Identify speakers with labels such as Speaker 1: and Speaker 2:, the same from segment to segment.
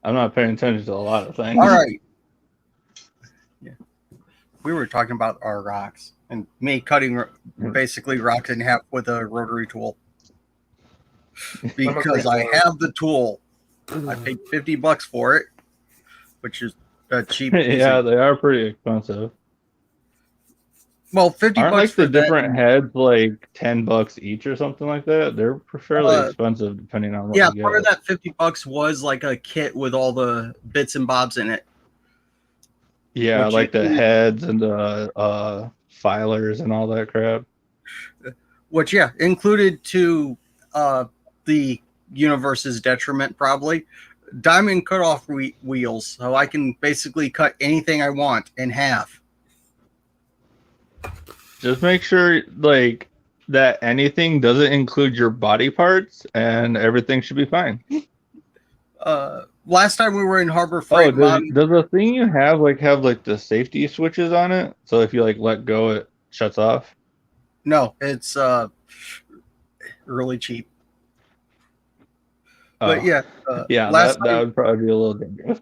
Speaker 1: I'm not paying attention to a lot of things.
Speaker 2: All right. Yeah. We were talking about our rocks and me cutting basically rocks in half with a rotary tool because I have the tool. I paid $50 for it, which is a cheap.
Speaker 1: Yeah, they are pretty expensive.
Speaker 2: Well, 50
Speaker 1: Aren't
Speaker 2: bucks
Speaker 1: like the
Speaker 2: for
Speaker 1: different
Speaker 2: them.
Speaker 1: heads like $10 each or something like that? They're fairly expensive depending on what
Speaker 2: Yeah,
Speaker 1: you get.
Speaker 2: part of that $50 was like a kit with all the bits and bobs in it.
Speaker 1: Yeah, like the heads and the filers and all that crap.
Speaker 2: Which included to the universe's detriment probably diamond cutoff wheels, so I can basically cut anything I want in half.
Speaker 1: Just make sure like that anything doesn't include your body parts and everything should be fine.
Speaker 2: Last time we were in Harbor Freight,
Speaker 1: does the thing you have like the safety switches on it? So if you like let go, it shuts off?
Speaker 2: No, it's really cheap. But yeah,
Speaker 1: that would probably be a little dangerous.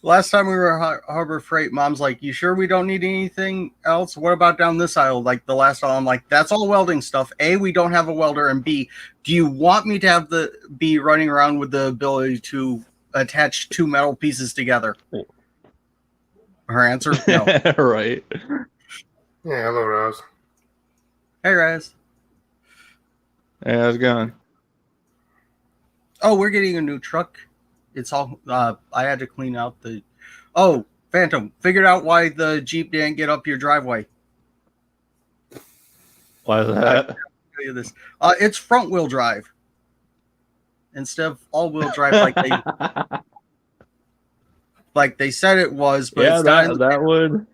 Speaker 2: Last time we were at Harbor Freight, Mom's like, "You sure we don't need anything else? What about down this aisle, like the last aisle?" I'm like, "That's all welding stuff. A, we don't have a welder, and B, do you want me to have be running around with the ability to attach two metal pieces together?" Her answer, no.
Speaker 1: Right.
Speaker 3: Yeah, hello, Raz.
Speaker 2: Hey, Raz.
Speaker 1: Hey, how's it going?
Speaker 2: Oh, we're getting a new truck. It's all I had to clean out the. Oh, Phantom, figured out why the Jeep didn't get up your driveway.
Speaker 1: Why is that?
Speaker 2: I'll tell you this. It's front wheel drive instead of all wheel drive like they said it was. But
Speaker 1: yeah,
Speaker 2: it's
Speaker 1: that would.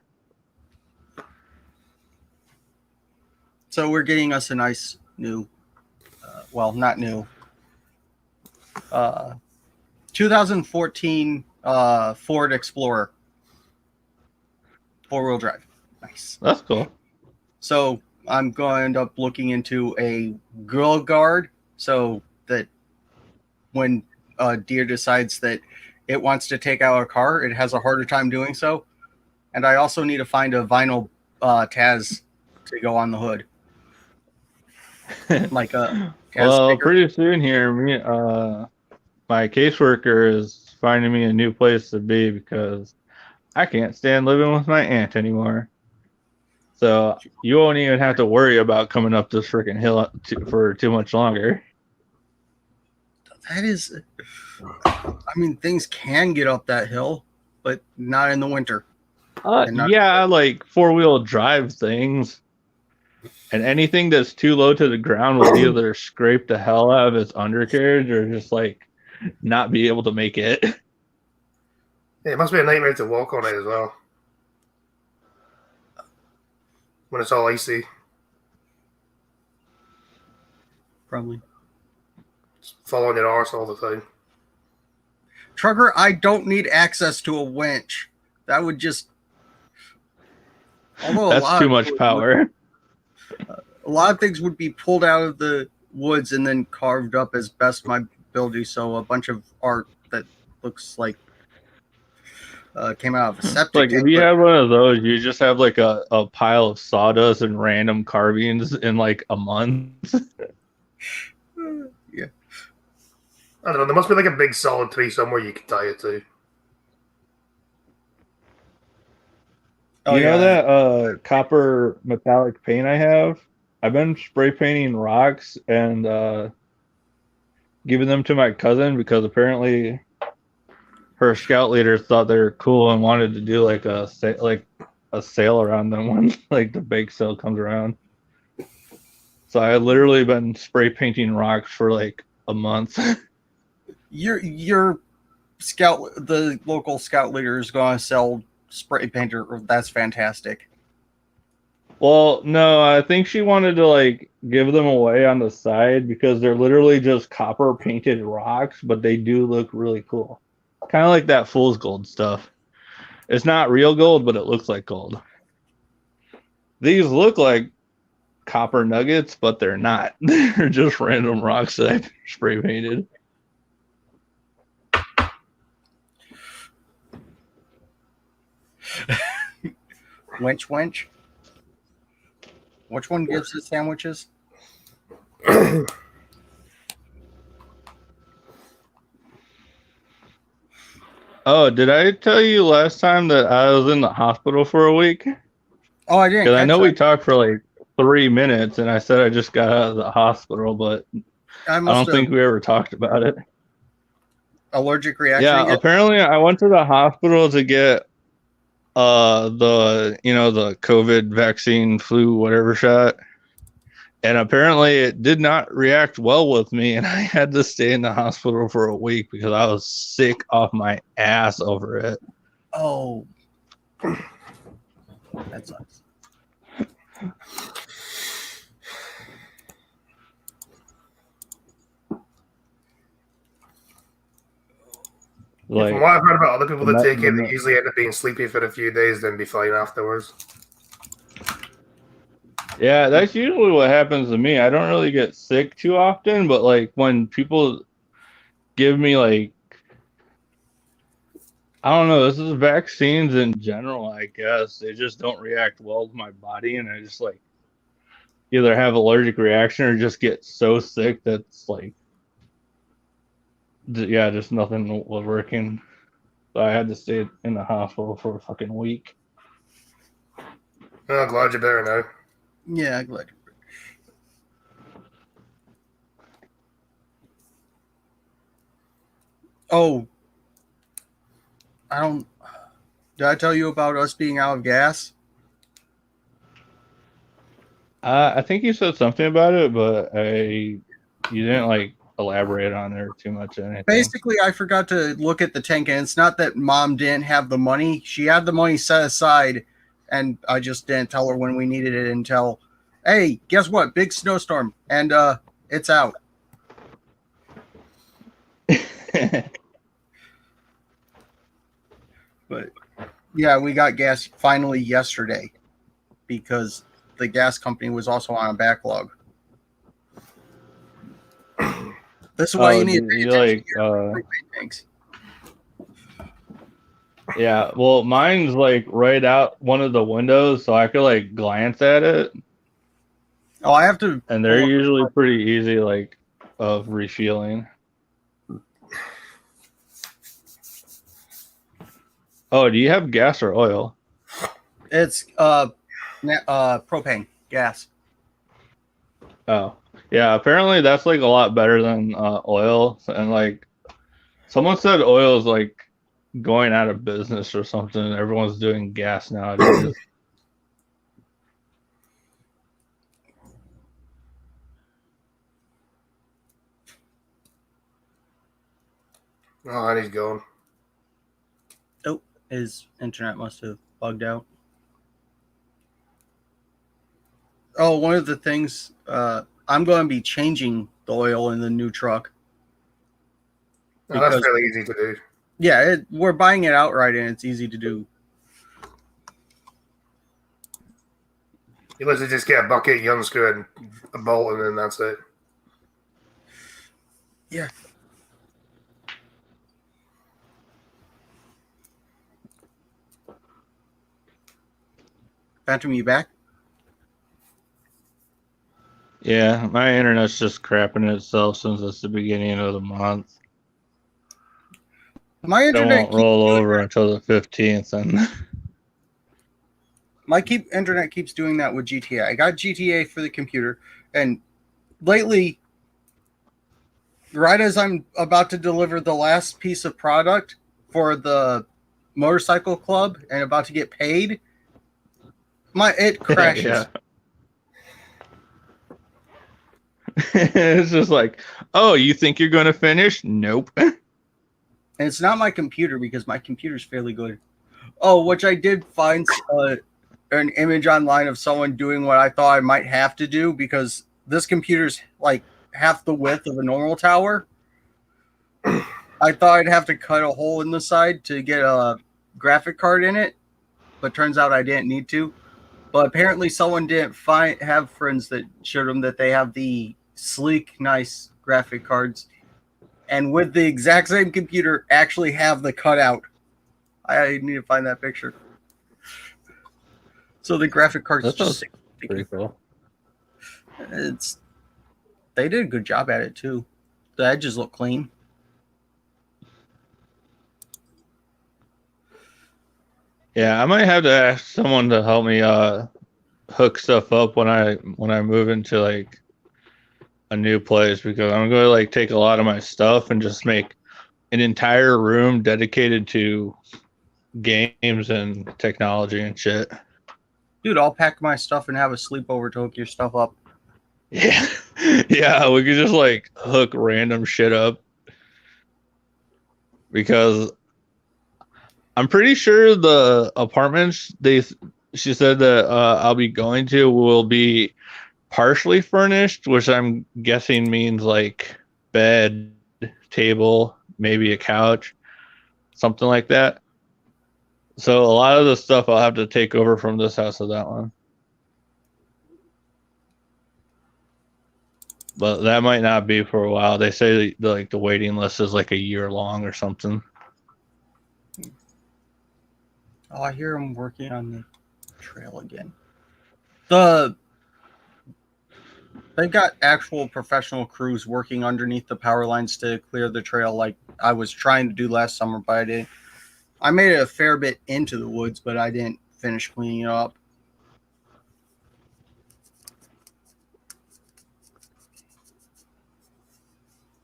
Speaker 2: So we're getting us a nice new, well, not new. 2014 Ford Explorer, 4-wheel drive. Nice.
Speaker 1: That's cool.
Speaker 2: So I'm going to end up looking into a grill guard so that when a deer decides that it wants to take out a car, it has a harder time doing so. And I also need to find a vinyl Taz to go on the hood. Like a Taz
Speaker 1: well,
Speaker 2: sticker.
Speaker 1: pretty soon here, my caseworker is finding me a new place to be because I can't stand living with my aunt anymore. So you won't even have to worry about coming up this freaking hill for too much longer.
Speaker 2: That is, I mean, things can get up that hill, but not in the winter.
Speaker 1: Yeah, like 4-wheel drive things. And anything that's too low to the ground will either scrape the hell out of its undercarriage or just like not be able to make it.
Speaker 3: Yeah, it must be a nightmare to walk on it as well. When it's all icy.
Speaker 2: Probably.
Speaker 3: Just fall on your arse all the time.
Speaker 2: Trucker, I don't need access to a winch. That would just...
Speaker 1: That's too much power.
Speaker 2: A lot of things would be pulled out of the woods and then carved up as best my ability. So a bunch of art that looks like came out of a septic
Speaker 1: like
Speaker 2: tank.
Speaker 1: If you have one of those, you just have like a pile of sawdust and random carvings in like a month.
Speaker 2: Yeah.
Speaker 3: I don't know. There must be like a big solid tree somewhere you can tie it to.
Speaker 1: Oh, you know that copper metallic paint I have? I've been spray painting rocks and giving them to my cousin because apparently her scout leader thought they were cool and wanted to do like a sale around them when like the bake sale comes around. So I literally been spray painting rocks for like a month.
Speaker 2: Your scout, the local scout leader is going to sell spray painter. That's fantastic.
Speaker 1: Well, no, I think she wanted to like give them away on the side because they're literally just copper painted rocks, but they do look really cool. Kind of like that fool's gold stuff. It's not real gold, but it looks like gold. These look like copper nuggets, but they're not. They're just random rocks that I spray painted.
Speaker 2: Wench. Which one gives us sandwiches?
Speaker 1: Oh, did I tell you last time that I was in the hospital for a week?
Speaker 2: Oh, I didn't.
Speaker 1: Because I know
Speaker 2: that.
Speaker 1: we talked for like 3 minutes, and I said I just got out of the hospital, but I don't think we ever talked about it.
Speaker 2: Allergic reaction.
Speaker 1: Yeah, apparently I went to the hospital to get the COVID vaccine, flu, whatever shot. And apparently it did not react well with me, and I had to stay in the hospital for a week because I was sick off my ass over it.
Speaker 2: Oh. That sucks.
Speaker 3: From what I've heard about other people that take it, they usually end up being sleepy for a few days, then be fine afterwards.
Speaker 1: Yeah, that's usually what happens to me. I don't really get sick too often, but like when people give me like, I don't know, this is vaccines in general, I guess. They just don't react well to my body, and I just like either have allergic reaction or just get so sick that's like, yeah, just nothing was working. So I had to stay in the hospital for a fucking week.
Speaker 3: Oh, glad you're better now.
Speaker 2: Yeah, I'm glad. Oh, did I tell you about us being out of gas?
Speaker 1: I think you said something about it, but you didn't like elaborate on there too much. Anything.
Speaker 2: Basically, I forgot to look at the tank, and it's not that Mom didn't have the money. She had the money set aside, and I just didn't tell her when we needed it until, hey, guess what? Big snowstorm, and it's out. But yeah, we got gas finally yesterday because the gas company was also on a backlog. This is why you need
Speaker 1: tanks. Yeah, well, mine's like right out one of the windows, so I could like glance at it.
Speaker 2: Oh, I have to.
Speaker 1: And they're usually pretty easy, like of refueling. Oh, do you have gas or oil?
Speaker 2: It's propane gas.
Speaker 1: Oh, yeah. Apparently, that's like a lot better than oil. And like, someone said oil is like going out of business or something. Everyone's doing gas nowadays.
Speaker 3: Oh, and he's gone.
Speaker 2: Oh, his internet must have bugged out. Oh, one of the things I'm going to be changing the oil in the new truck.
Speaker 3: Oh, that's fairly easy to do.
Speaker 2: Yeah, we're buying it outright, and it's easy to do.
Speaker 3: You literally just get a bucket, you unscrew it, and a bolt, and then that's it.
Speaker 2: Yeah. Phantom, you back?
Speaker 1: Yeah, my internet's just crapping itself since it's the beginning of the month.
Speaker 2: My internet
Speaker 1: won't roll over until the 15th, and
Speaker 2: my internet keeps doing that with GTA. I got GTA for the computer, and lately, right as I'm about to deliver the last piece of product for the motorcycle club and about to get paid, it crashes.
Speaker 1: Yeah. It's just like, oh, you think you're going to finish? Nope.
Speaker 2: And it's not my computer because my computer's fairly good. Oh, which I did find an image online of someone doing what I thought I might have to do because this computer's like half the width of a normal tower. I thought I'd have to cut a hole in the side to get a graphic card in it, but turns out I didn't need to. But apparently someone didn't have friends that showed them that they have the sleek, nice graphic cards, and with the exact same computer actually have the cutout. I need to find that picture. So the graphic card's
Speaker 1: That
Speaker 2: just
Speaker 1: pretty cool.
Speaker 2: They did a good job at it too. The edges look clean.
Speaker 1: Yeah, I might have to ask someone to help me hook stuff up when I move into like a new place, because I'm going to like take a lot of my stuff and just make an entire room dedicated to games and technology and shit.
Speaker 2: Dude, I'll pack my stuff and have a sleepover to hook your stuff up.
Speaker 1: Yeah. Yeah, we could just like hook random shit up, because I'm pretty sure the apartments she said that I'll be going to will be partially furnished, which I'm guessing means like bed, table, maybe a couch, something like that. So a lot of the stuff I'll have to take over from this house to that one. But that might not be for a while. They say the waiting list is like a year long or something.
Speaker 2: Oh, I hear them working on the trail again. They've got actual professional crews working underneath the power lines to clear the trail, like I was trying to do last summer, but I didn't. I made it a fair bit into the woods, but I didn't finish cleaning it up.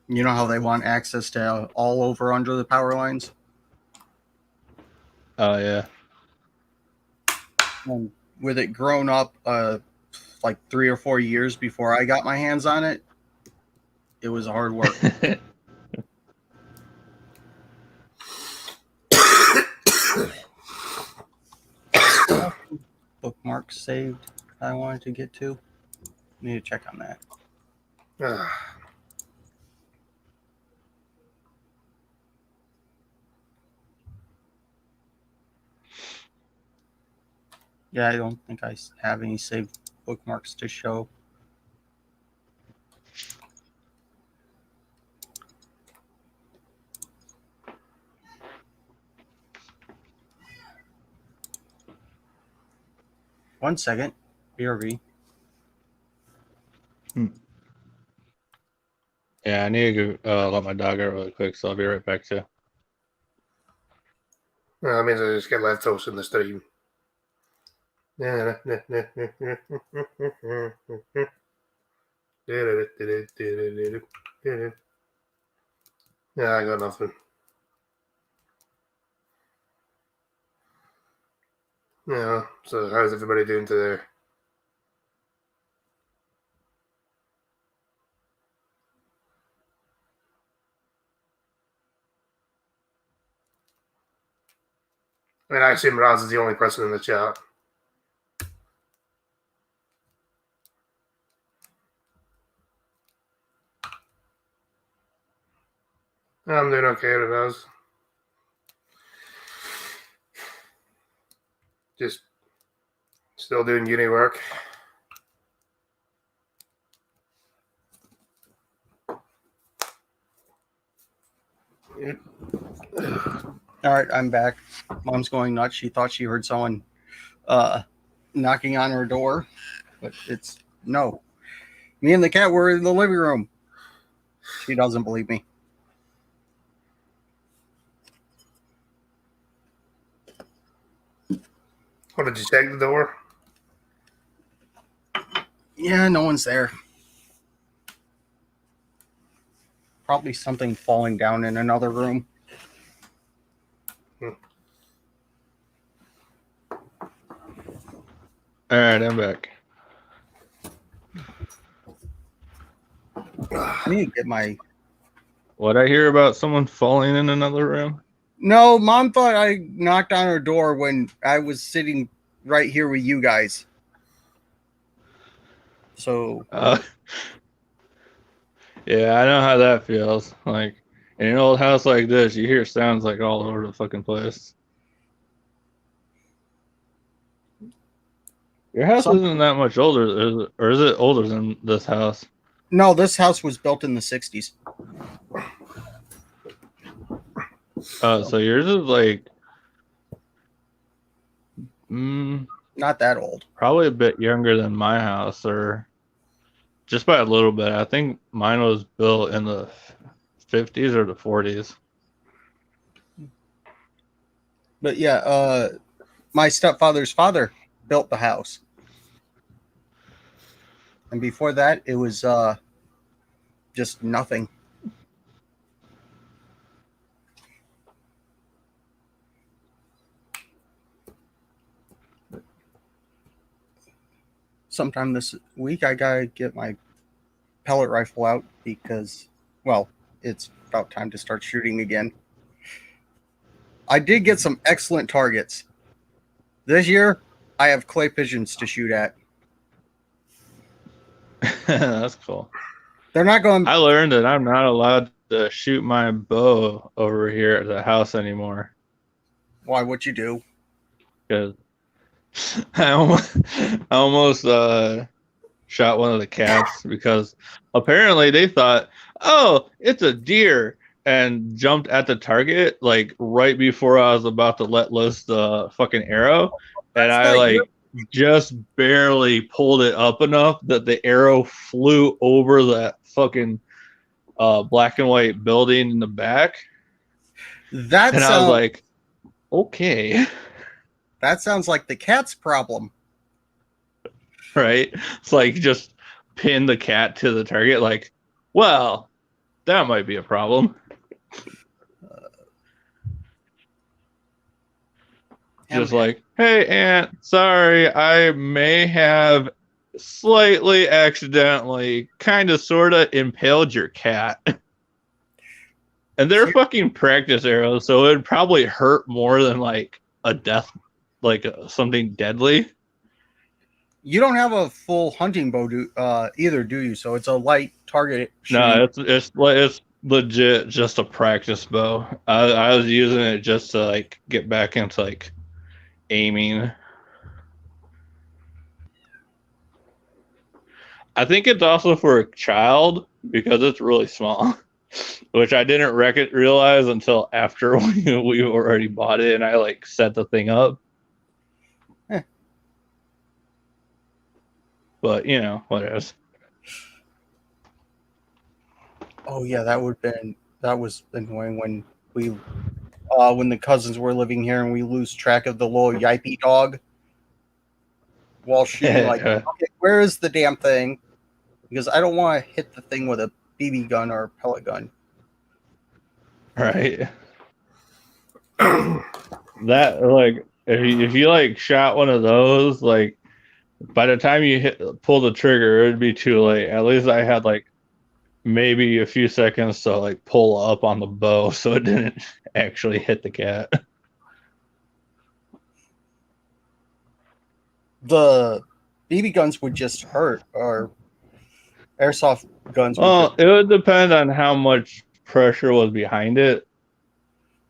Speaker 2: You know how they want access to all over under the power lines?
Speaker 1: Oh, yeah.
Speaker 2: And with it grown up like 3 or 4 years before I got my hands on it, it was hard work. Bookmarks saved I wanted to get to. Need to check on that. Yeah, I don't think I have any saved bookmarks to show. One second. BRB.
Speaker 1: Yeah, I need to go let my dog out really quick, so I'll be right back too.
Speaker 3: Well, that means I just get leftovers in the stream. Yeah, I got nothing. Yeah, so how's everybody doing today? I mean, I assume Raz is the only person in the chat. I'm doing okay, Raz. Just still doing uni work.
Speaker 2: All right, I'm back. Mom's going nuts. She thought she heard someone knocking on her door, but it's no. Me and the cat were in the living room. She doesn't believe me.
Speaker 3: What, did you check the door?
Speaker 2: Yeah, no one's there. Probably something falling down in another room.
Speaker 1: All right, I'm back.
Speaker 2: I need to get my...
Speaker 1: What I hear about someone falling in another room?
Speaker 2: No, Mom thought I knocked on her door when I was sitting right here with you guys. So...
Speaker 1: yeah, I know how that feels. Like, in an old house like this, you hear sounds like all over the fucking place. Your house isn't that much older, or is it older than this house?
Speaker 2: No, this house was built in the 60s.
Speaker 1: So yours is like...
Speaker 2: Not that old.
Speaker 1: Probably a bit younger than my house, or just by a little bit. I think mine was built in the 50s or the 40s.
Speaker 2: But yeah, my stepfather's father built the house. And before that, it was just nothing. Sometime this week, I gotta get my pellet rifle out because, well, it's about time to start shooting again. I did get some excellent targets. This year, I have clay pigeons to shoot at.
Speaker 1: That's cool.
Speaker 2: They're not going.
Speaker 1: I learned that I'm not allowed to shoot my bow over here at the house anymore.
Speaker 2: Why? What'd you do?
Speaker 1: Because I almost shot one of the cats because apparently they thought, oh, it's a deer, and jumped at the target like right before I was about to let loose the fucking arrow, and I like just barely pulled it up enough that the arrow flew over that fucking black and white building in the back. I was like, okay.
Speaker 2: That sounds like the cat's problem.
Speaker 1: Right? It's like just pin the cat to the target. Like, well, that might be a problem. Just like, hey, Aunt, sorry, I may have slightly accidentally kind of sort of impaled your cat. And they're fucking practice arrows, so it would probably hurt more than like a death, like something deadly.
Speaker 2: You don't have a full hunting bow either, do you? So it's a light target shooting.
Speaker 1: No, it's legit just a practice bow. I was using it just to like get back into like aiming. I think it's also for a child because it's really small, which I didn't realize until after we already bought it and I like set the thing up. But you know what is.
Speaker 2: Oh yeah, that was annoying when when the cousins were living here and we lose track of the little yippy dog while shooting. Like, okay, where is the damn thing? Because I don't want to hit the thing with a BB gun or a pellet gun.
Speaker 1: Right. That like if you like shot one of those, like by the time you pull the trigger, it'd be too late. At least I had like maybe a few seconds to like pull up on the bow so it didn't actually hit the cat.
Speaker 2: The BB guns would just hurt, or airsoft guns would
Speaker 1: it would depend on how much pressure was behind it.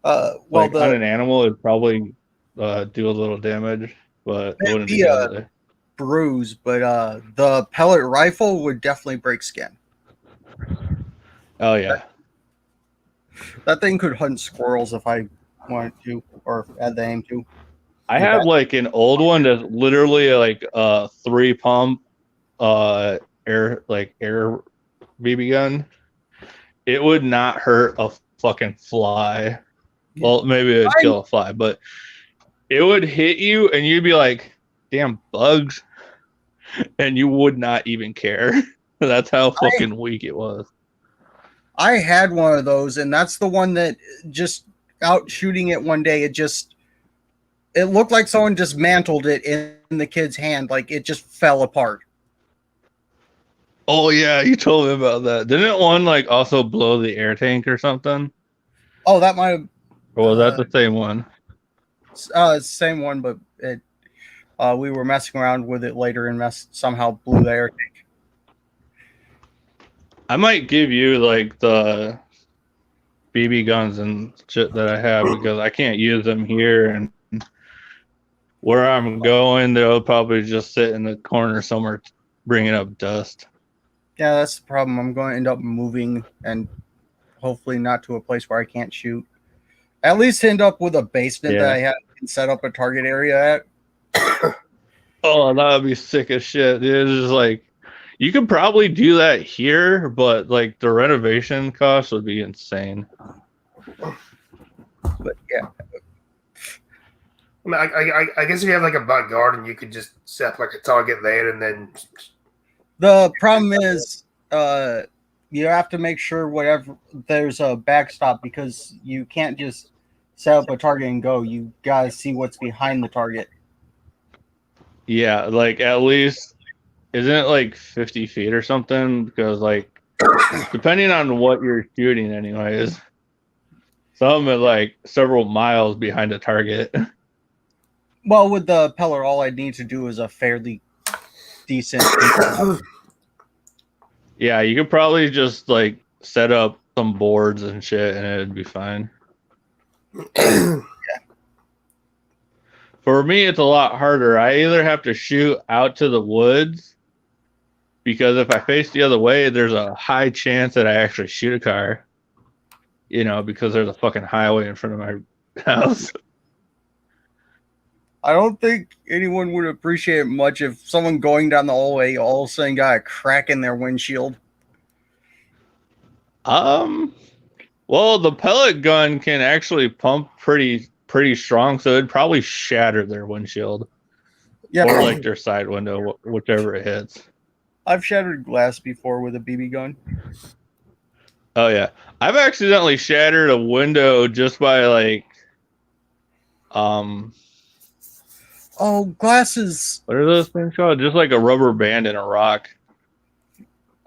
Speaker 1: Like on an animal, it'd probably do a little damage, but it wouldn't be deadly.
Speaker 2: Bruise, but the pellet rifle would definitely break skin.
Speaker 1: Oh yeah,
Speaker 2: that thing could hunt squirrels if I wanted to, or had the aim to.
Speaker 1: I have like an old one that's literally like a 3-pump air BB gun. It would not hurt a fucking fly. Well, maybe it would kill a fly, but it would hit you and you'd be like, damn bugs. And you would not even care. That's how fucking weak it was.
Speaker 2: I had one of those, and that's the one that just out shooting it one day, it looked like someone dismantled it in the kid's hand. Like it just fell apart.
Speaker 1: Oh yeah, you told me about that. Didn't one like also blow the air tank or something?
Speaker 2: Oh, that might have.
Speaker 1: Or was that the same one?
Speaker 2: Same one, but it. We were messing around with it later and somehow blew the air tank.
Speaker 1: I might give you like the BB guns and shit that I have because I can't use them here, and where I'm going, they'll probably just sit in the corner somewhere bringing up dust.
Speaker 2: Yeah, that's the problem. I'm going to end up moving and hopefully not to a place where I can't shoot. At least end up with a basement that I can set up a target area at.
Speaker 1: Oh, that would be sick as shit, dude. It's just like you could probably do that here, but like the renovation cost would be insane.
Speaker 2: But yeah.
Speaker 3: I guess if you have like a back garden, you could just set like a target there, and then
Speaker 2: The problem is, you have to make sure whatever there's a backstop because you can't just set up a target and go. You gotta see what's behind the target.
Speaker 1: Yeah, like at least isn't it like 50 feet or something? Because like depending on what you're shooting, anyways, some are like several miles behind a target.
Speaker 2: Well, with the Peller, all I need to do is a fairly decent.
Speaker 1: Yeah, you could probably just like set up some boards and shit, and it'd be fine.
Speaker 2: Yeah.
Speaker 1: For me, it's a lot harder. I either have to shoot out to the woods because if I face the other way, there's a high chance that I actually shoot a car. You know, because there's a fucking highway in front of my house.
Speaker 2: I don't think anyone would appreciate it much if someone going down the hallway all of a sudden got a crack in their windshield.
Speaker 1: Well, the pellet gun can actually pump pretty strong, so it'd probably shatter their windshield.
Speaker 2: Yeah,
Speaker 1: or like their side window, whichever it hits.
Speaker 2: I've shattered glass before with a BB gun.
Speaker 1: Oh yeah, I've accidentally shattered a window just by like,
Speaker 2: Oh, glasses.
Speaker 1: what are those things called? Just like a rubber band and a rock.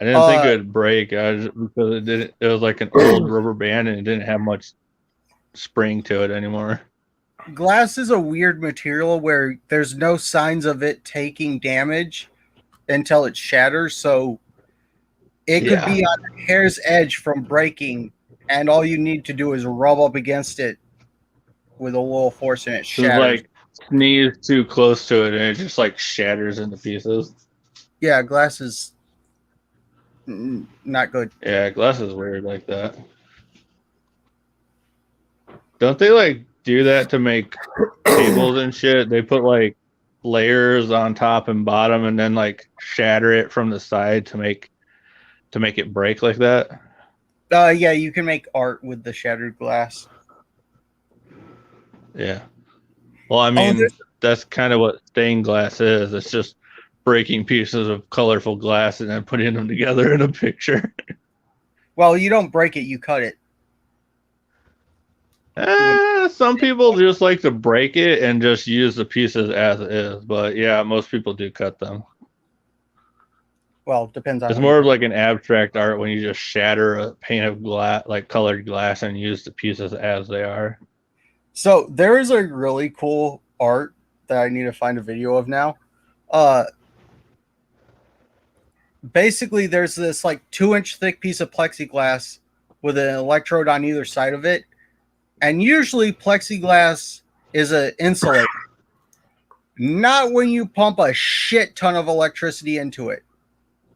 Speaker 1: I didn't think it'd break because it didn't. It was like an old rubber band and it didn't have much spring to it anymore.
Speaker 2: Glass is a weird material where there's no signs of it taking damage until it shatters. So it could be on a hair's edge from breaking, and all you need to do is rub up against it with a little force and it shatters.
Speaker 1: Like sneeze too close to it and it just like shatters into pieces.
Speaker 2: Yeah, glass is not good.
Speaker 1: Yeah, glass is weird like that. Don't they like do that to make tables and shit? They put like layers on top and bottom and then like shatter it from the side to make it break like that.
Speaker 2: Yeah, you can make art with the shattered glass.
Speaker 1: Yeah. Well, I mean, that's kind of what stained glass is. It's just breaking pieces of colorful glass and then putting them together in a picture.
Speaker 2: Well, you don't break it, you cut it.
Speaker 1: Some people just like to break it and just use the pieces as is. But yeah, most people do cut them.
Speaker 2: Well, it depends on.
Speaker 1: It's more of like an abstract art when you just shatter a pane of glass, like colored glass, and use the pieces as they are.
Speaker 2: So there is a really cool art that I need to find a video of now. Basically, there's this like 2-inch thick piece of plexiglass with an electrode on either side of it. And usually plexiglass is an insulator. Not when you pump a shit ton of electricity into it.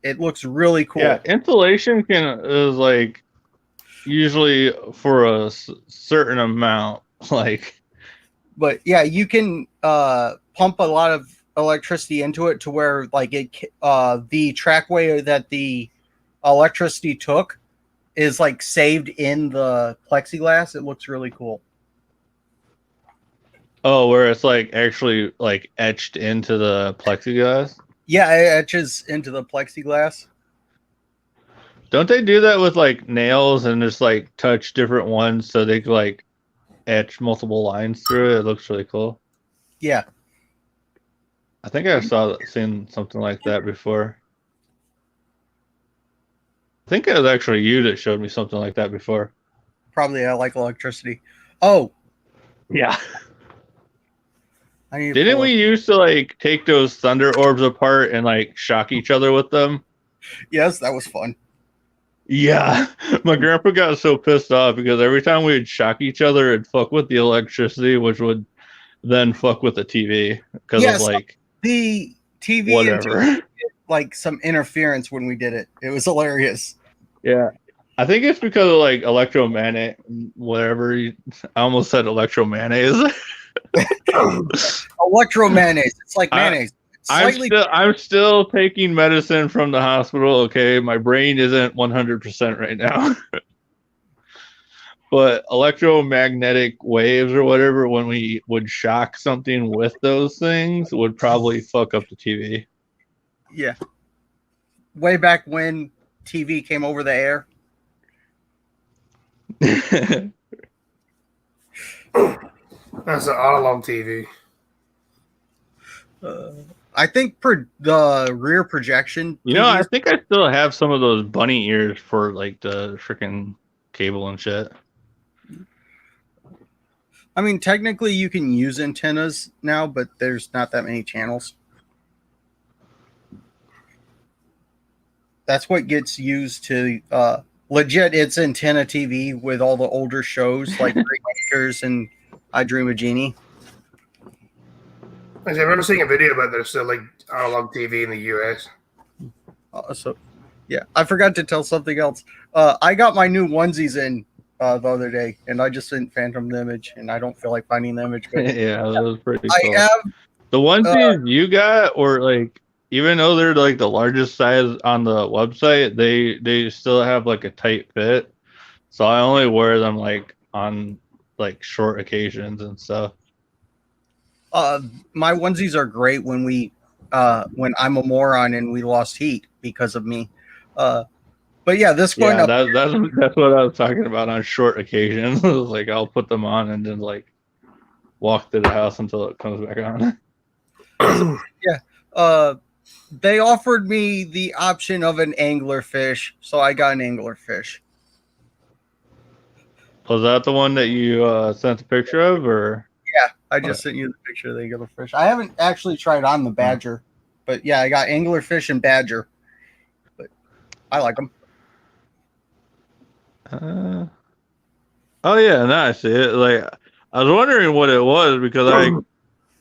Speaker 2: It looks really cool.
Speaker 1: Yeah, insulation is like usually for a certain amount. Like,
Speaker 2: but yeah, you can pump a lot of electricity into it to where like it the trackway that the electricity took is like saved in the plexiglass. It looks really cool.
Speaker 1: Oh, where it's like actually like etched into the plexiglass?
Speaker 2: Yeah, it etches into the plexiglass.
Speaker 1: Don't they do that with like nails and just like touch different ones so they can like etch multiple lines through it? It looks really cool.
Speaker 2: Yeah.
Speaker 1: I think I've seen something like that before. I think it was actually you that showed me something like that before.
Speaker 2: Probably I like electricity. Oh.
Speaker 1: Yeah. Didn't we used to like take those thunder orbs apart and like shock each other with them?
Speaker 2: Yes, that was fun.
Speaker 1: Yeah. My grandpa got so pissed off because every time we would shock each other, it'd fuck with the electricity, which would then fuck with the TV because of like
Speaker 2: the TV
Speaker 1: whatever.
Speaker 2: Like some interference when we did it. It was hilarious.
Speaker 1: Yeah. I think it's because of like electromagnet, whatever. I almost said electromayonnaise.
Speaker 2: Electromayonnaise. It's like mayonnaise.
Speaker 1: I'm still taking medicine from the hospital. Okay, my brain isn't 100% right now. But electromagnetic waves or whatever, when we would shock something with those things, would probably fuck up the TV.
Speaker 2: Yeah. Way back when TV came over the air.
Speaker 3: That's an analog TV.
Speaker 2: I think the rear projection.
Speaker 1: You know, I think I still have some of those bunny ears for like the freaking cable and shit.
Speaker 2: I mean, technically you can use antennas now, but there's not that many channels. That's what gets used to legit. It's antenna TV with all the older shows like Drink Dispensers and I Dream of Jeannie.
Speaker 3: I remember seeing a video about this, like analog TV in the US.
Speaker 2: So, yeah, I forgot to tell something else. I got my new onesies in the other day, and I just didn't phantom the image, and I don't feel like finding the image. But
Speaker 1: yeah, that was pretty
Speaker 2: I
Speaker 1: cool.
Speaker 2: have
Speaker 1: the onesies you got, or like, even though they're like the largest size on the website, they still have like a tight fit. So I only wear them like on like short occasions and stuff.
Speaker 2: My onesies are great when I'm a moron and we lost heat because of me. But yeah, this one.
Speaker 1: Yeah, that's what I was talking about on short occasions. Like I'll put them on and then like walk to the house until it comes back on.
Speaker 2: Yeah. They offered me the option of an anglerfish, so I got an anglerfish.
Speaker 1: Was that the one that you sent a picture of, or?
Speaker 2: Yeah, I just sent you the picture of the anglerfish. I haven't actually tried on the badger, but yeah, I got anglerfish and badger. But I like them.
Speaker 1: Oh yeah, now I see it. Like I was wondering what it was because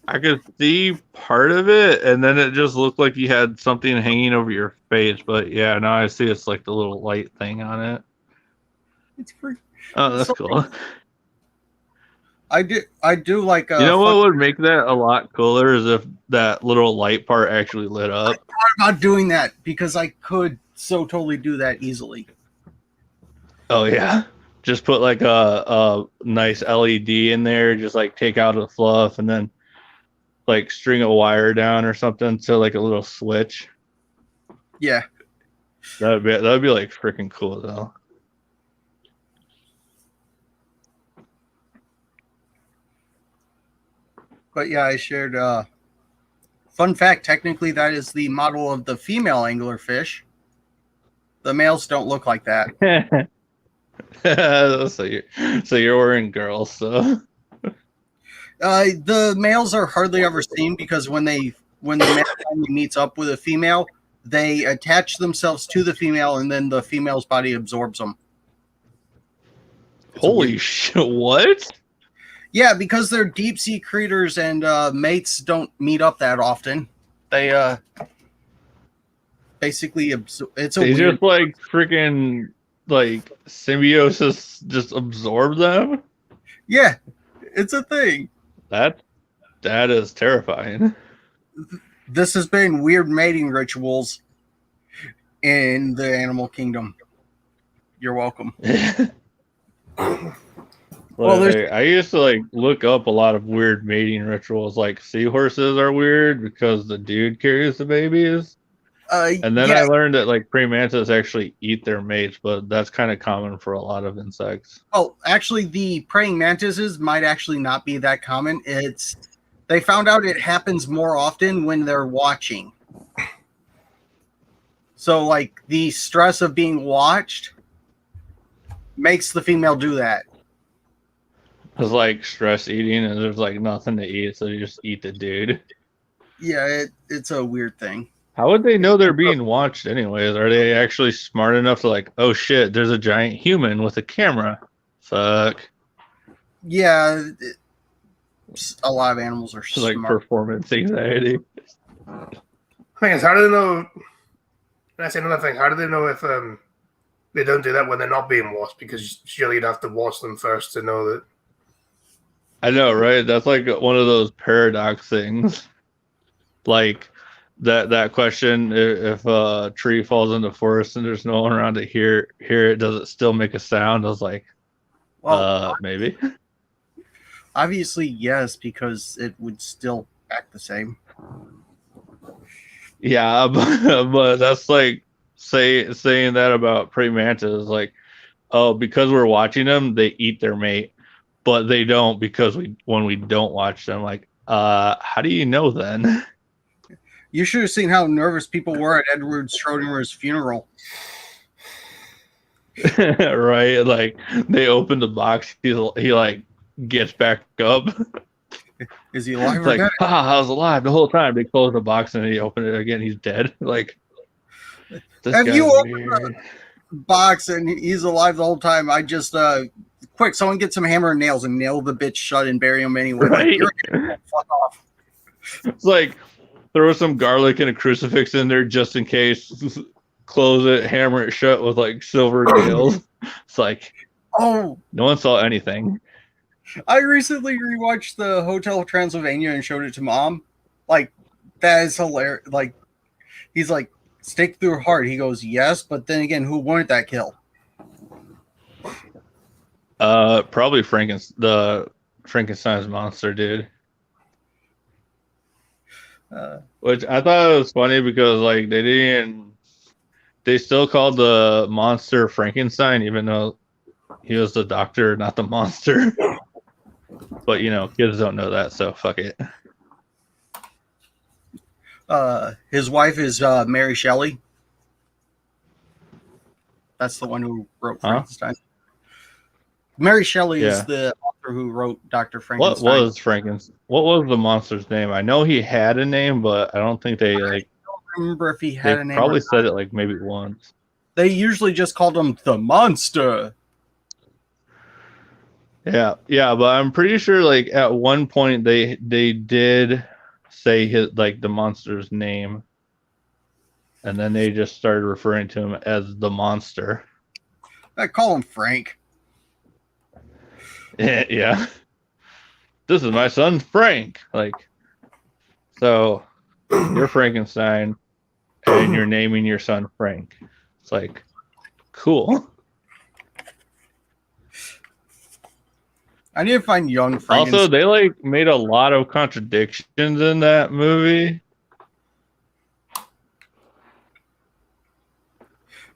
Speaker 1: I could see part of it, and then it just looked like you had something hanging over your face. But yeah, now I see it's like the little light thing on it.
Speaker 2: It's pretty.
Speaker 1: Oh, that's cool.
Speaker 2: I do like.
Speaker 1: You know what would make that a lot cooler is if that little light part actually lit up.
Speaker 2: I thought about doing that because I could so totally do that easily.
Speaker 1: Oh yeah, just put like a nice LED in there. Just like take out the fluff and then like string a wire down or something to like a little switch.
Speaker 2: Yeah,
Speaker 1: that'd be like freaking cool though.
Speaker 2: But yeah, I shared. Fun fact: technically, that is the model of the female anglerfish. The males don't look like that.
Speaker 1: so you're wearing girls, so.
Speaker 2: The males are hardly ever seen because when the male finally meets up with a female, they attach themselves to the female, and then the female's body absorbs them.
Speaker 1: Holy shit! What?
Speaker 2: Yeah, because they're deep sea creatures and mates don't meet up that often. They basically it's a
Speaker 1: they
Speaker 2: weird...
Speaker 1: just like freaking like symbiosis just absorb them.
Speaker 2: Yeah, it's a thing.
Speaker 1: That is terrifying.
Speaker 2: This has been weird mating rituals in the animal kingdom. You're welcome.
Speaker 1: Well, I used to like look up a lot of weird mating rituals. Like seahorses are weird because the dude carries the babies. And then I learned that like praying mantis actually eat their mates, but that's kind of common for a lot of insects.
Speaker 2: Oh, actually, the praying mantises might actually not be that common. They found out it happens more often when they're watching. So, like, the stress of being watched makes the female do that.
Speaker 1: It's like stress eating, and there's like nothing to eat, so you just eat the dude.
Speaker 2: Yeah, it's a weird thing.
Speaker 1: How would they know they're being watched anyways? Are they actually smart enough to like, oh shit, there's a giant human with a camera? Fuck.
Speaker 2: Yeah, a lot of animals are
Speaker 1: like
Speaker 2: smart.
Speaker 1: Performance anxiety.
Speaker 3: Thing is, how do they know? That's another thing. How do they know if they don't do that when they're not being watched? Because surely you'd have to watch them first to know that.
Speaker 1: I know, right? That's like one of those paradox things. Like, that question, if a tree falls in the forest and there's no one around to hear it, does it still make a sound? I was like,
Speaker 2: Well,
Speaker 1: maybe.
Speaker 2: obviously, yes, because it would still act the same.
Speaker 1: Yeah, but that's like saying that about praying mantis, like, oh, because we're watching them, they eat their mate, but they don't because when we don't watch them, like, how do you know then?
Speaker 2: You should have seen how nervous people were at Edward Schrodinger's funeral.
Speaker 1: Right? Like they open the box, he like gets back up.
Speaker 2: Is he alive
Speaker 1: It's
Speaker 2: or
Speaker 1: like,
Speaker 2: dead?
Speaker 1: I was alive the whole time. They close the box and then he opened it again. He's dead. Like, this
Speaker 2: Have
Speaker 1: guy's
Speaker 2: you opened
Speaker 1: weird.
Speaker 2: the box and he's alive the whole time? I just quick, someone get some hammer and nails and nail the bitch shut and bury him anyway.
Speaker 1: Right?
Speaker 2: Like, you're fuck off.
Speaker 1: It's like throw some garlic and a crucifix in there just in case. Close it, hammer it shut with like silver nails. It's like,
Speaker 2: oh,
Speaker 1: no one saw anything.
Speaker 2: I recently rewatched the Hotel Transylvania and showed it to Mom. Like, that is hilarious. Like, he's like, stake through heart. He goes, yes, but then again, who wanted that kill?
Speaker 1: Probably the Frankenstein's monster, dude. Which I thought it was funny because like they still called the monster Frankenstein, even though he was the doctor, not the monster. But kids don't know that, so fuck it.
Speaker 2: His wife is Mary Shelley. That's the one who wrote Frankenstein. Mary Shelley is the author who wrote Dr. Frankenstein.
Speaker 1: What was the monster's name? I know he had a name, but I don't think they like.
Speaker 2: I don't remember if he had a name.
Speaker 1: Probably said it like maybe once.
Speaker 2: They usually just called him the monster.
Speaker 1: Yeah, but I'm pretty sure like at one point they did say the monster's name, and then they just started referring to him as the monster.
Speaker 2: I call him Frank.
Speaker 1: Yeah. This is my son Frank. Like, so you're Frankenstein, and you're naming your son Frank. It's like, cool.
Speaker 2: I need to find young Frankenstein.
Speaker 1: Also, they like made a lot of contradictions in that movie.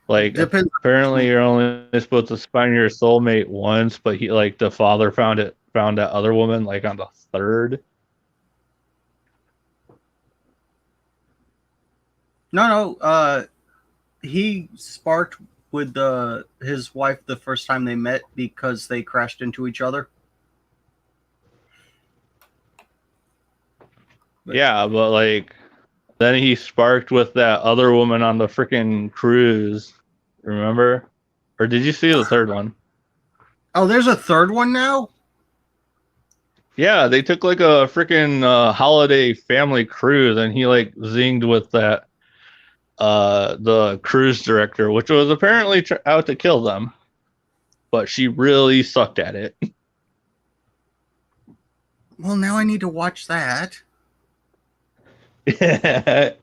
Speaker 1: Like, apparently you're only supposed to find your soulmate once, but he like the father found that other woman like on the third.
Speaker 2: No. He sparked with his wife the first time they met because they crashed into each other.
Speaker 1: Yeah, but like then he sparked with that other woman on the freaking cruise. Remember? Or did you see the third one?
Speaker 2: Oh, there's a third one now?
Speaker 1: Yeah, they took like a freaking holiday family cruise, and he like zinged with that the cruise director, which was apparently out to kill them, but she really sucked at it.
Speaker 2: Well, now I need to watch that.
Speaker 1: Yeah.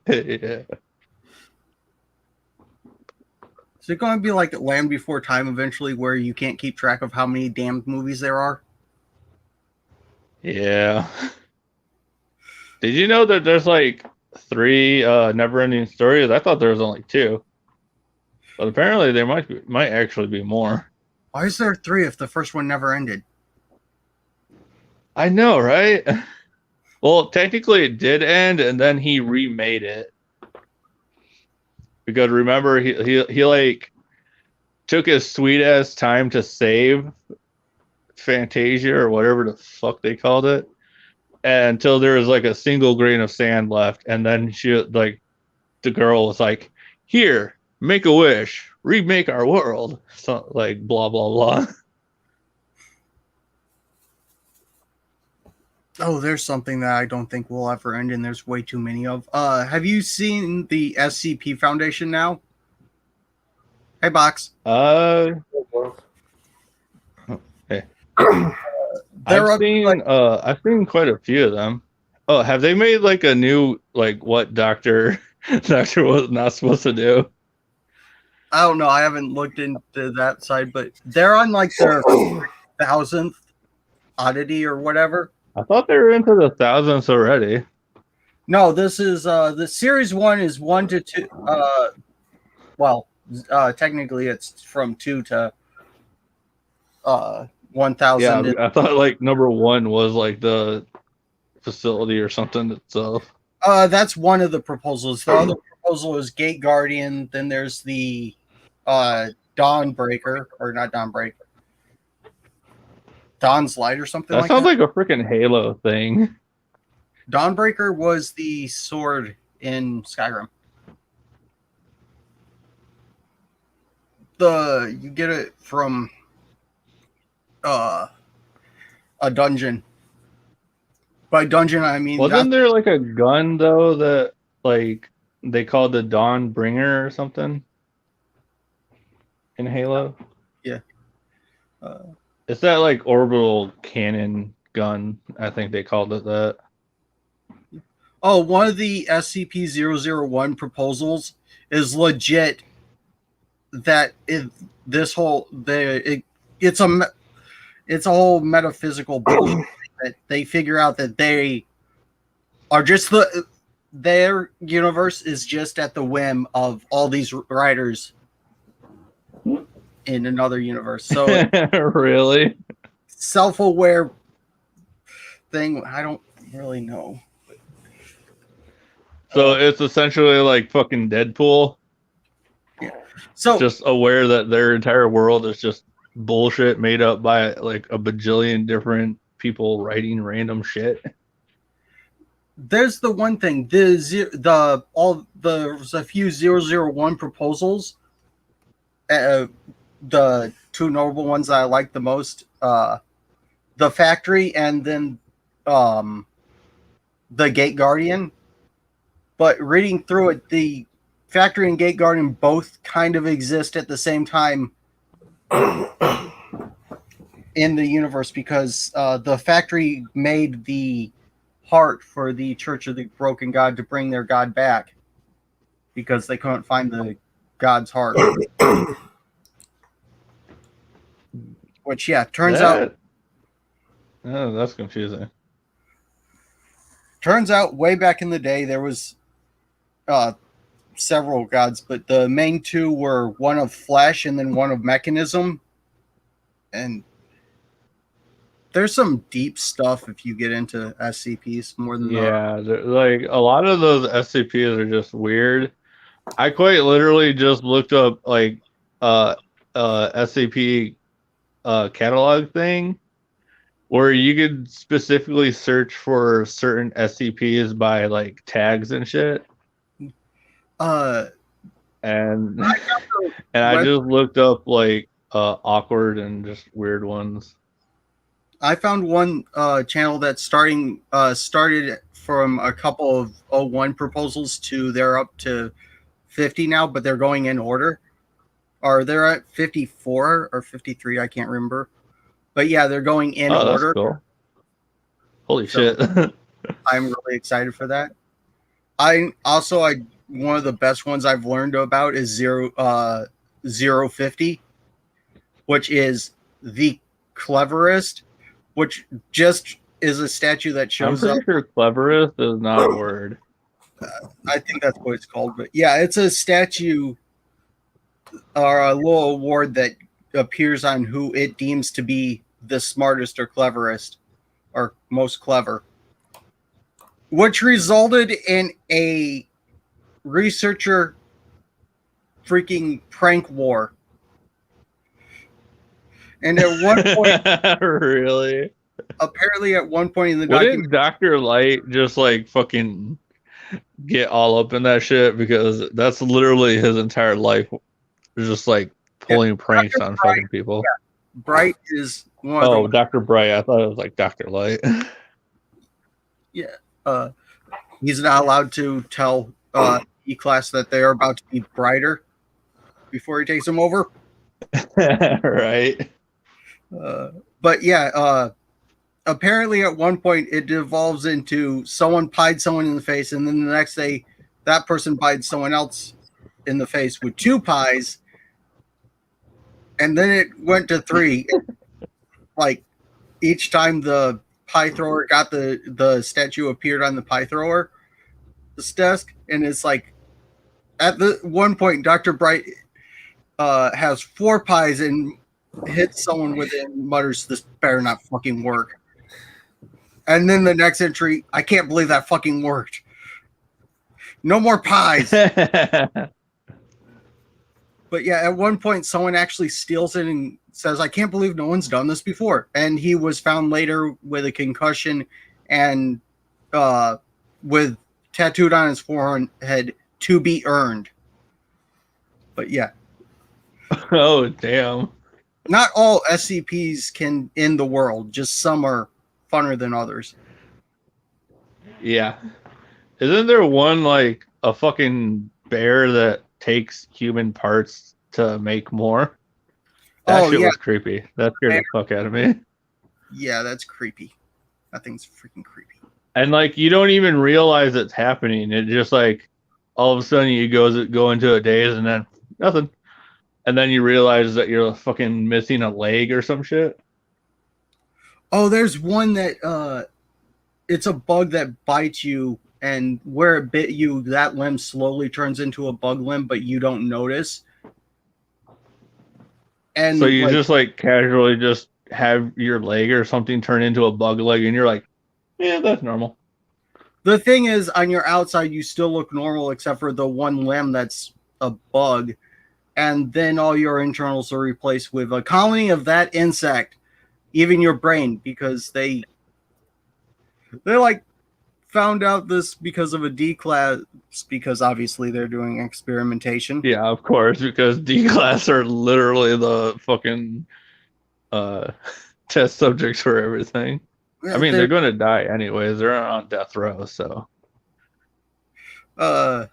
Speaker 2: Is it going to be like Land Before Time eventually, where you can't keep track of how many damned movies there are?
Speaker 1: Yeah. Did you know that there's like 3 never-ending stories? I thought there was only 2, but apparently there might actually be more.
Speaker 2: Why is there 3 if the first one never ended?
Speaker 1: I know, right? Well, technically it did end, and then he remade it. Because remember, he like took his sweet ass time to save Fantasia or whatever the fuck they called it, until there was like a single grain of sand left, and then the girl was like, "Here, make a wish, remake our world." So like blah blah blah.
Speaker 2: Oh, there's something that I don't think will ever end, and there's way too many of. Have you seen the SCP Foundation now? Hey, Box.
Speaker 1: Hey. I've seen quite a few of them. Oh, have they made like a new like what Doctor was not supposed to do?
Speaker 2: I don't know. I haven't looked into that side, but they're on like their 1000th oddity or whatever.
Speaker 1: I thought they were into the thousands already.
Speaker 2: No, this is the series 1 is 1 to 2. Technically it's from 2 to 1000.
Speaker 1: Yeah, I thought like number 1 was like the facility or something itself.
Speaker 2: That's one of the proposals. The other proposal is Gate Guardian. Then there's the Dawnbreaker, or not Dawnbreaker, Dawn's Light or something
Speaker 1: That
Speaker 2: like
Speaker 1: sounds
Speaker 2: that.
Speaker 1: like a freaking Halo thing.
Speaker 2: Dawnbreaker was the sword in Skyrim. You get it from a dungeon. By dungeon, I mean
Speaker 1: Wasn't there like a gun though that like they called the Dawnbringer or something in Halo?
Speaker 2: Yeah.
Speaker 1: It's that like orbital cannon gun. I think they called it that.
Speaker 2: Oh, one of the SCP-001 proposals is legit. That it's a whole metaphysical bullshit that they figure out that they are just their universe is just at the whim of all these writers in another universe. So
Speaker 1: really,
Speaker 2: self-aware thing. I don't really know.
Speaker 1: So it's essentially like fucking Deadpool.
Speaker 2: Yeah. So
Speaker 1: just aware that their entire world is just bullshit made up by like a bajillion different people writing random shit.
Speaker 2: There's the one thing. There's a few 001 proposals. The two notable ones that I like the most, the Factory and then the Gate Guardian. But reading through it, the Factory and Gate Guardian both kind of exist at the same time in the universe because the Factory made the heart for the Church of the Broken God to bring their God back because they couldn't find the God's heart. Which, turns out...
Speaker 1: Oh, that's confusing.
Speaker 2: Turns out way back in the day, there was several gods, but the main two were one of flesh and then one of mechanism. And there's some deep stuff if you get into SCPs more than
Speaker 1: like a lot of those SCPs are just weird. I quite literally just looked up like SCP catalog thing where you could specifically search for certain SCPs by like tags and shit. And I just looked up like awkward and just weird ones.
Speaker 2: I found one channel that started from a couple of 01 proposals to they're up to 50 now, but they're going in order. Or they're at 54 or 53, I can't remember. But yeah, they're going in order.
Speaker 1: That's cool. Holy shit.
Speaker 2: I'm really excited for that. One of the best ones I've learned about is 050, which is the cleverest, which just is a statue that shows up.
Speaker 1: I'm pretty sure cleverest is not a word.
Speaker 2: I think that's what it's called. But yeah, it's a statue or a little award that appears on who it deems to be the smartest or cleverest or most clever, which resulted in a researcher freaking prank war. And at one point,
Speaker 1: really?
Speaker 2: Apparently, at one point in the
Speaker 1: document, Dr. Light just like fucking get all up in that shit because that's literally his entire life. Just like pulling pranks
Speaker 2: Dr.
Speaker 1: on
Speaker 2: Bright,
Speaker 1: fucking people.
Speaker 2: Yeah. Bright is one
Speaker 1: of them. Dr. Bright. I thought it was like Dr. Light.
Speaker 2: Yeah. He's not allowed to tell DClass that they are about to be brighter before he takes them over.
Speaker 1: Right.
Speaker 2: But yeah, apparently at one point it devolves into someone pied someone in the face, and then the next day that person pied someone else in the face with 2 pies, and then it went to 3. Like each time the pie thrower got the statue appeared on the pie thrower this desk, and it's like at the one point Dr. Bright has 4 pies and hits someone with it and mutters, "This better not fucking work." And then the next entry, "I can't believe that fucking worked. No more pies." But yeah, at one point, someone actually steals it and says, "I can't believe no one's done this before." And he was found later with a concussion and with tattooed on his forehead, "To be earned." But yeah.
Speaker 1: Oh, damn.
Speaker 2: Not all SCPs can end the world. Just some are funner than others.
Speaker 1: Yeah. Isn't there one, like, a fucking bear that takes human parts to make more? That shit was creepy. That scared the fuck out of me.
Speaker 2: Yeah, that's creepy. That thing's freaking creepy.
Speaker 1: And, like, you don't even realize it's happening. It just, like, all of a sudden you go into a daze and then nothing. And then you realize that you're fucking missing a leg or some shit.
Speaker 2: Oh, there's one that it's a bug that bites you, and where it bit you, that limb slowly turns into a bug limb, but you don't notice. And
Speaker 1: so you just like casually just have your leg or something turn into a bug leg, and you're like, yeah, that's normal.
Speaker 2: The thing is, on your outside, you still look normal, except for the one limb that's a bug. And then all your internals are replaced with a colony of that insect, even your brain, because they like found out this because of a DClass, because obviously they're doing experimentation.
Speaker 1: Yeah, of course, because DClass are literally the fucking test subjects for everything. I mean, they're going to die anyways. They're on death row, so.
Speaker 2: I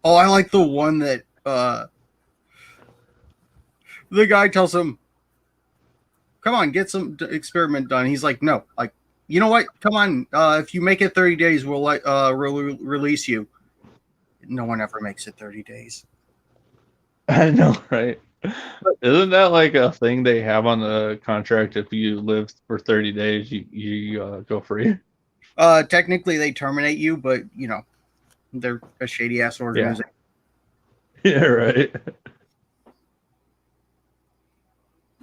Speaker 2: like the one that the guy tells him, "Come on, get some experiment done." He's like, "No, like, you know what? Come on. If you make it 30 days, we'll release you." No one ever makes it 30 days.
Speaker 1: I know, right? Isn't that like a thing they have on the contract? If you live for 30 days, you go free.
Speaker 2: Technically, they terminate you, but you know, they're a shady ass organization.
Speaker 1: Yeah, right.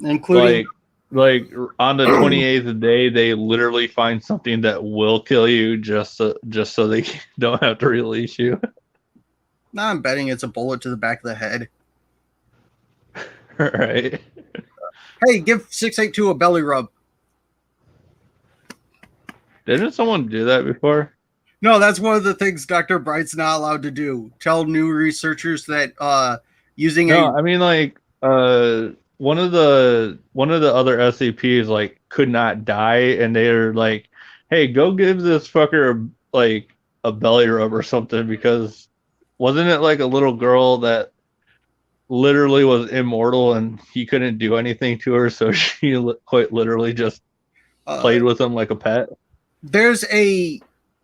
Speaker 2: Including
Speaker 1: like on the 28th day, they literally find something that will kill you just so they don't have to release you.
Speaker 2: Nah, I'm betting it's a bullet to the back of the head.
Speaker 1: Right.
Speaker 2: Hey, give 682 a belly rub.
Speaker 1: Didn't someone do that before?
Speaker 2: No, that's one of the things Dr. Bright's not allowed to do. Tell new researchers that using
Speaker 1: I mean, like one of the other SCPs like could not die, and they're like, "Hey, go give this fucker like a belly rub or something," because wasn't it like a little girl that literally was immortal and he couldn't do anything to her, so she quite literally just played with him like a pet?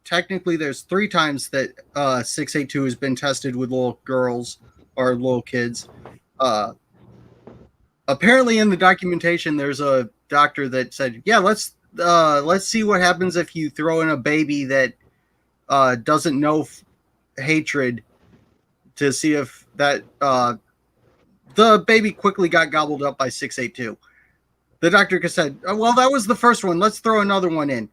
Speaker 2: Technically there's 3 times that 682 has been tested with little girls or little kids. Apparently in the documentation there's a doctor that said, "Yeah, let's see what happens if you throw in a baby that doesn't know hatred, to see if that the baby quickly got gobbled up by 682. The doctor said, "Well, that was the first one. Let's throw another one in."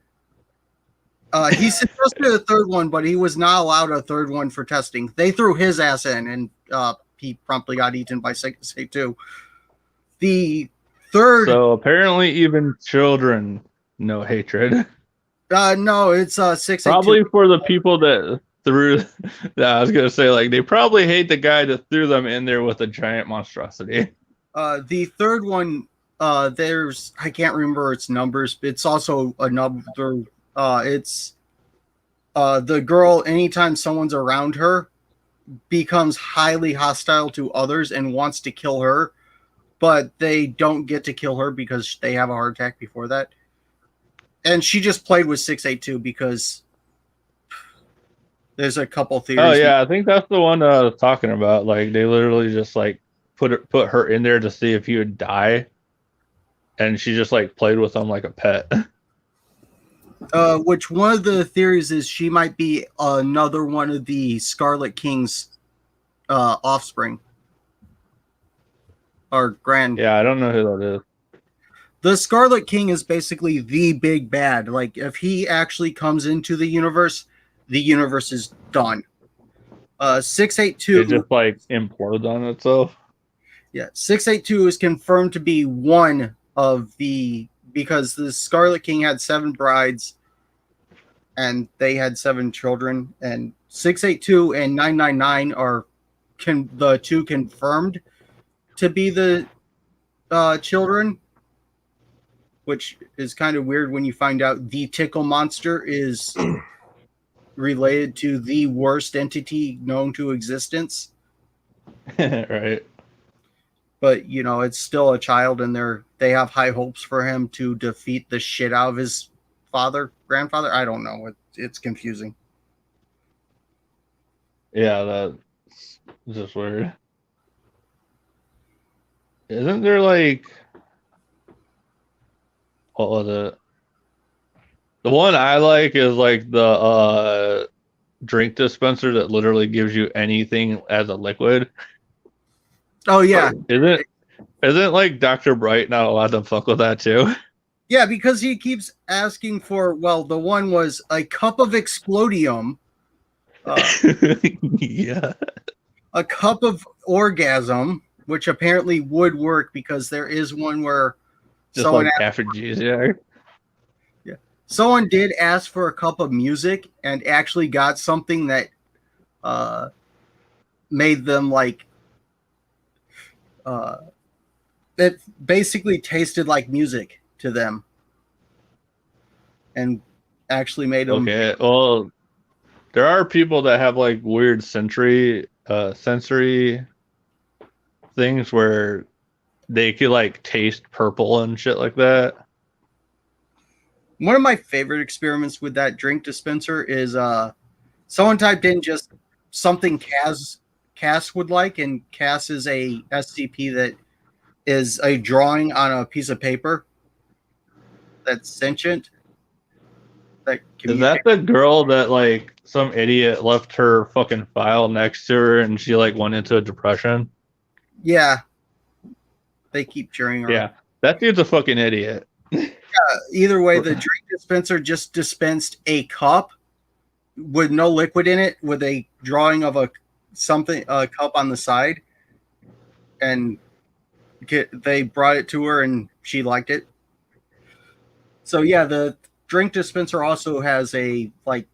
Speaker 2: He suggested a third one, but he was not allowed a third one for testing. They threw his ass in, and he promptly got eaten by 682. The third...
Speaker 1: So apparently even children know hatred.
Speaker 2: No, it's 682.
Speaker 1: Probably for the people that threw... I was going to say, like, they probably hate the guy that threw them in there with a giant monstrosity.
Speaker 2: The third one, there's... I can't remember its numbers. It's also another... it's the girl, anytime someone's around her, becomes highly hostile to others and wants to kill her, but they don't get to kill her because they have a heart attack before that. and she just played with 682 because there's a couple theories.
Speaker 1: Oh yeah, I think that's the one I was talking about. Like they literally just like put her in there to see if he would die, and she just like played with him like a pet.
Speaker 2: Which one of the theories is she might be another one of the Scarlet King's offspring or grand.
Speaker 1: Yeah, I don't know who that is.
Speaker 2: The Scarlet King is basically the big bad. Like if he actually comes into the universe is done. 682
Speaker 1: It just like implodes on itself.
Speaker 2: Yeah, 682 is confirmed to be one of the, because the Scarlet King had 7 brides and they had 7 children, and 682 and 999 are the 2 confirmed to be the children, which is kind of weird when you find out the Tickle Monster is related to the worst entity known to existence.
Speaker 1: Right.
Speaker 2: But you know, it's still a child, and they have high hopes for him to defeat the shit out of his grandfather. I don't know. It's confusing.
Speaker 1: Yeah, that's just weird. Isn't there like, what was it? The one I like is like the drink dispenser that literally gives you anything as a liquid.
Speaker 2: Oh yeah.
Speaker 1: Isn't like Dr. Bright not allowed to fuck with that too?
Speaker 2: Yeah, because he keeps asking for, well, the one was a cup of explodium.
Speaker 1: Yeah.
Speaker 2: A cup of orgasm, which apparently would work because there is one where
Speaker 1: just like aphrodisiac.
Speaker 2: Yeah. Someone did ask for a cup of music and actually got something that made them like it basically tasted like music to them and actually made them.
Speaker 1: Okay, well, there are people that have like weird sensory things where they could like taste purple and shit like that.
Speaker 2: One of my favorite experiments with that drink dispenser is someone typed in just something Cass would like, and Cass is a SCP that is a drawing on a piece of paper that's sentient.
Speaker 1: Is that the girl that like some idiot left her fucking file next to her and she like went into a depression?
Speaker 2: Yeah. They keep cheering her.
Speaker 1: Yeah, that dude's a fucking idiot.
Speaker 2: Either way, the drink dispenser just dispensed a cup with no liquid in it, with a drawing of a cup on the side, and they brought it to her and she liked it. So yeah, the drink dispenser also has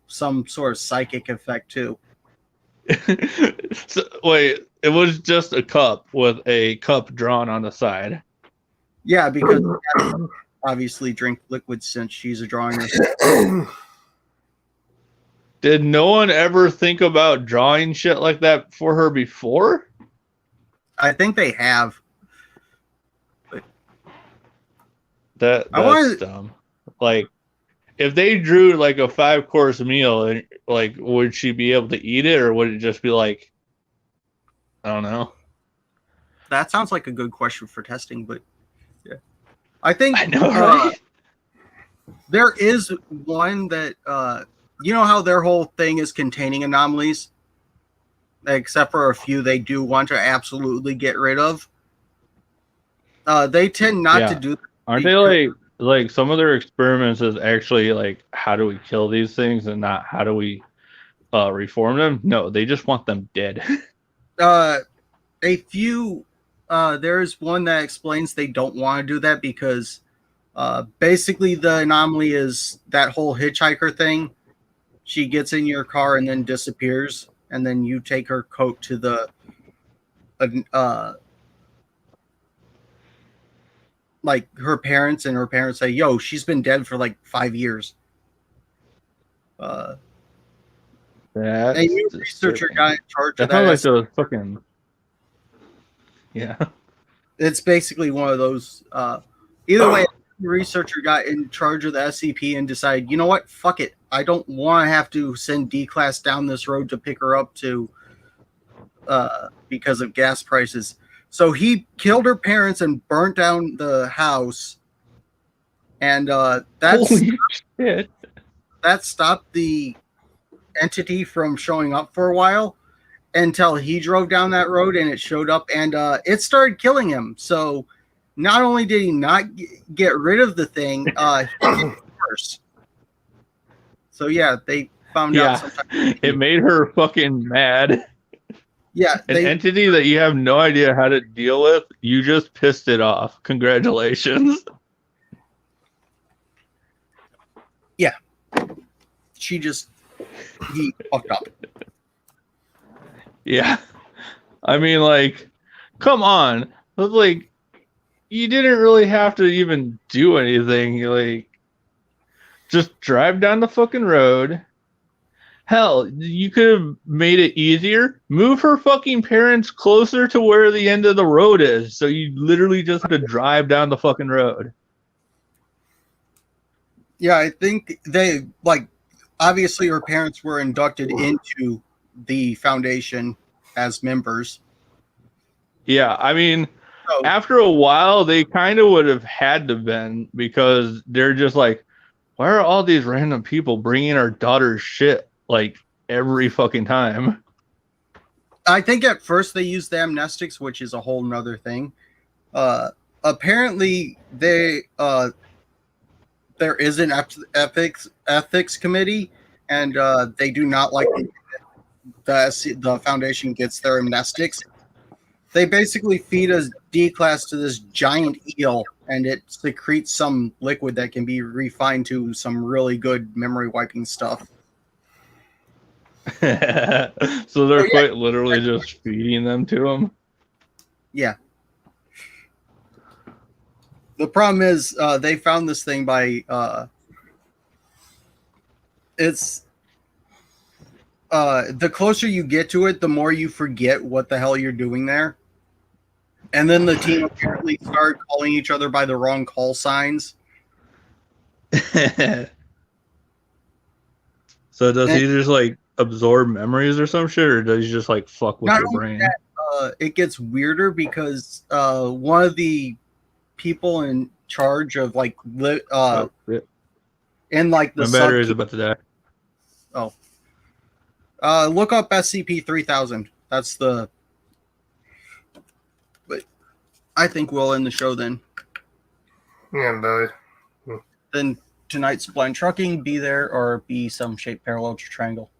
Speaker 2: some sort of psychic effect too.
Speaker 1: So, wait, it was just a cup with a cup drawn on the side.
Speaker 2: Yeah, because obviously drink liquid since she's a drawing.
Speaker 1: Did no one ever think about drawing shit like that for her before?
Speaker 2: I think they have.
Speaker 1: That's dumb. Like, if they drew like a 5-course meal, like, would she be able to eat it, or would it just be like, I don't know?
Speaker 2: That sounds like a good question for testing, but yeah, I think
Speaker 1: I know, right?
Speaker 2: There is one that you know how their whole thing is containing anomalies, except for a few they do want to absolutely get rid of. They tend not to do that.
Speaker 1: Aren't they like some of their experiments is actually like, how do we kill these things and not how do we reform them? No, they just want them dead. A
Speaker 2: few there's one that explains they don't want to do that because basically the anomaly is that whole hitchhiker thing. She gets in your car and then disappears, and then you take her coat to the like her parents, and her parents say, yo, she's been dead for like 5 years. A new researcher got in charge of that.
Speaker 1: Like those fucking... Yeah.
Speaker 2: It's basically one of those. Either way, researcher got in charge of the SCP and decided, you know what, fuck it. I don't want to have to send DClass down this road to pick her up because of gas prices. So he killed her parents and burnt down the house. And
Speaker 1: Holy shit.
Speaker 2: that stopped the entity from showing up for a while until he drove down that road and it showed up and it started killing him. So not only did he not get rid of the thing, he did it worse. So yeah, they found out sometime.
Speaker 1: It made her fucking mad.
Speaker 2: Yeah,
Speaker 1: An entity that you have no idea how to deal with, you just pissed it off. Congratulations.
Speaker 2: Yeah. He fucked up.
Speaker 1: Yeah. I mean, like, come on. Like, you didn't really have to even do anything. Like, just drive down the fucking road. Hell, you could have made it easier. Move her fucking parents closer to where the end of the road is. So you literally just have to drive down the fucking road.
Speaker 2: Yeah, I think they, like, obviously her parents were inducted into the foundation as members.
Speaker 1: Yeah, I mean, after a while, they kind of would have had to been, because they're just like, why are all these random people bringing our daughter's shit like every fucking time?
Speaker 2: I think at first they used the amnestics, which is a whole nother thing. Apparently, there is an ethics committee, and they do not like the foundation gets their amnestics. They basically feed a DClass to this giant eel, and it secretes some liquid that can be refined to some really good memory wiping stuff.
Speaker 1: So they're quite literally just feeding them to them.
Speaker 2: Yeah. The problem is they found this thing by the closer you get to it, the more you forget what the hell you're doing there. And then the team apparently started calling each other by the wrong call signs.
Speaker 1: So does he just like absorb memories or some shit, or does he just like fuck with your brain?
Speaker 2: It gets weirder because one of the people in charge of like in like the
Speaker 1: my battery is about to die.
Speaker 2: Look up SCP-3000. That's the. But I think we'll end the show then.
Speaker 3: Yeah,
Speaker 2: Then tonight's Blind Trucking, be there or be some shape parallel to triangle.